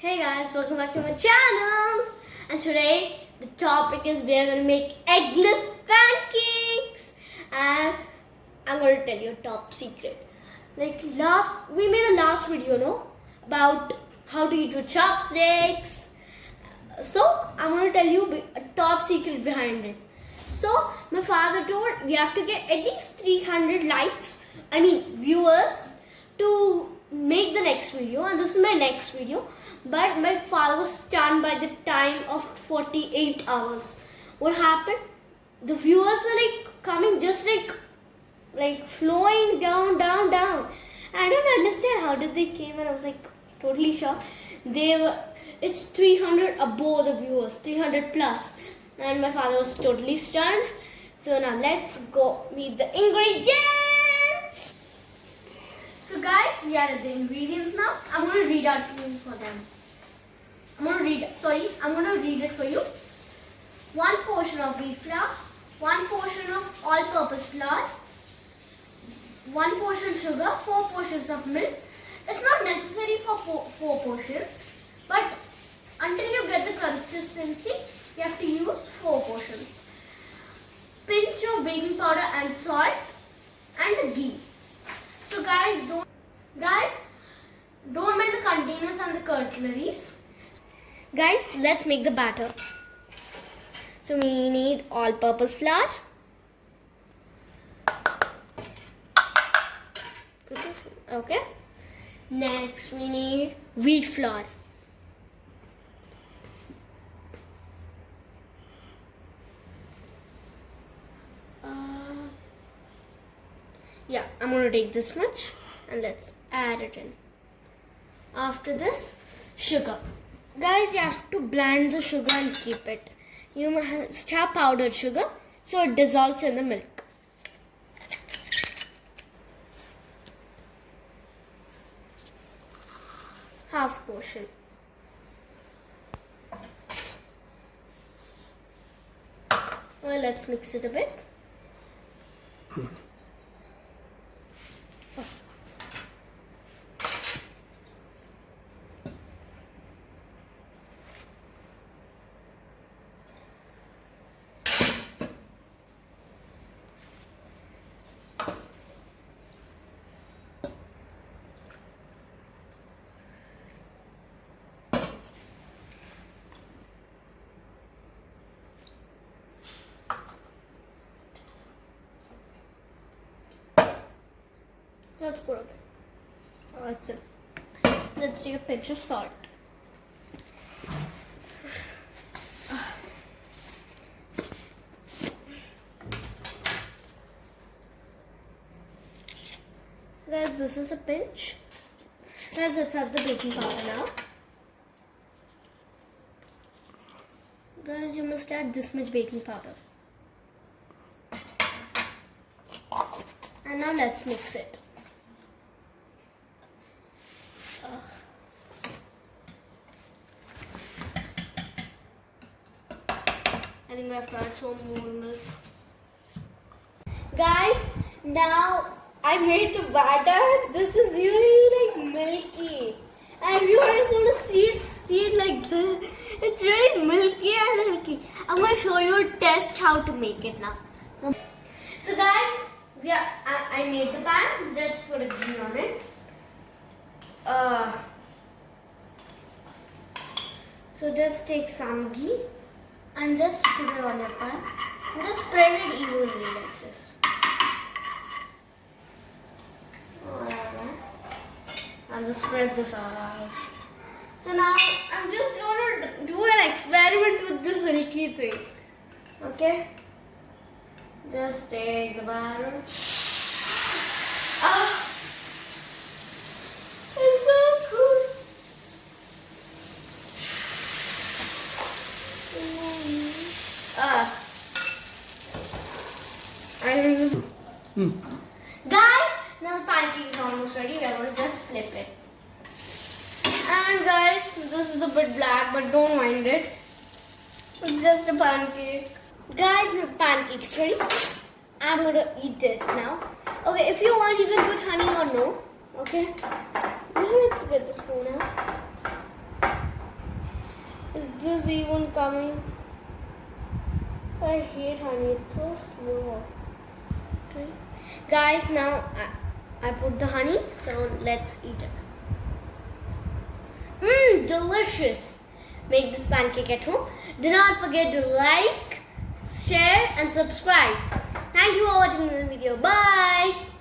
Hey guys, welcome back to my channel. And today the topic is we are going to make eggless pancakes. And I'm going to tell you a top secret. We made a last video, no? About how to eat with chopsticks. So I'm going to tell you a top secret behind it. So my father told we have to get at least 300 viewers to make the next video, and this is my next video. But my father was stunned by the time of 48 hours. What happened? The viewers were coming just flowing down. I don't understand how did they came, and I was totally shocked. It's 300 above the viewers, 300 plus, and my father was totally stunned. So now let's go meet the ingredients. So guys, we are at the ingredients now. I'm going to read out for them. I'm going to read it for you. 1 portion of wheat flour, 1 portion of all-purpose flour, 1 portion sugar, 4 portions of milk. It's not necessary for 4 portions, but until you get the consistency, you have to use 4 portions. Pinch of baking powder and salt and ghee. So guys, don't mind the containers and the cutleries. Guys, let's make the batter. So we need all-purpose flour. Okay. Next we need wheat flour. Yeah, I'm going to take this much and let's add it in. After this, sugar. Guys, you have to blend the sugar and keep it. You must have powdered sugar so it dissolves in the milk. Half portion. Well, let's mix it a bit. Let's put it. Oh, that's it. Let's take a pinch of salt. Guys, this is a pinch. Guys, let's add the baking powder now. Guys, you must add this much baking powder. And now let's mix it. I think we have to add some more milk. Guys, now I made the batter. This is really milky. And if you guys want to see it like this, it's really milky and milky. I'm going to show you a test how to make it now. So guys, I made the pan. Let's put a ghee on it. So just take some ghee and just put it on your pan and just spread it evenly like this. I'll just spread this all out. So now I'm just going to do an experiment with this silky thing. Okay? Just take the batter. It's so cool. Guys, now the pancake is almost ready. We are going to just flip it. And guys, this is a bit black, but don't mind it. It's just a pancake. Guys, the pancake is ready. I'm going to eat it now. Okay, if you want, you can put honey or no. Okay? Let's get the spoon out. Is this even coming? I hate honey, it's so slow. Okay. Guys, now I put the honey, so let's eat it. Delicious. Make this pancake at home. Do not forget to like, share and subscribe. Thank you for watching this video. Bye.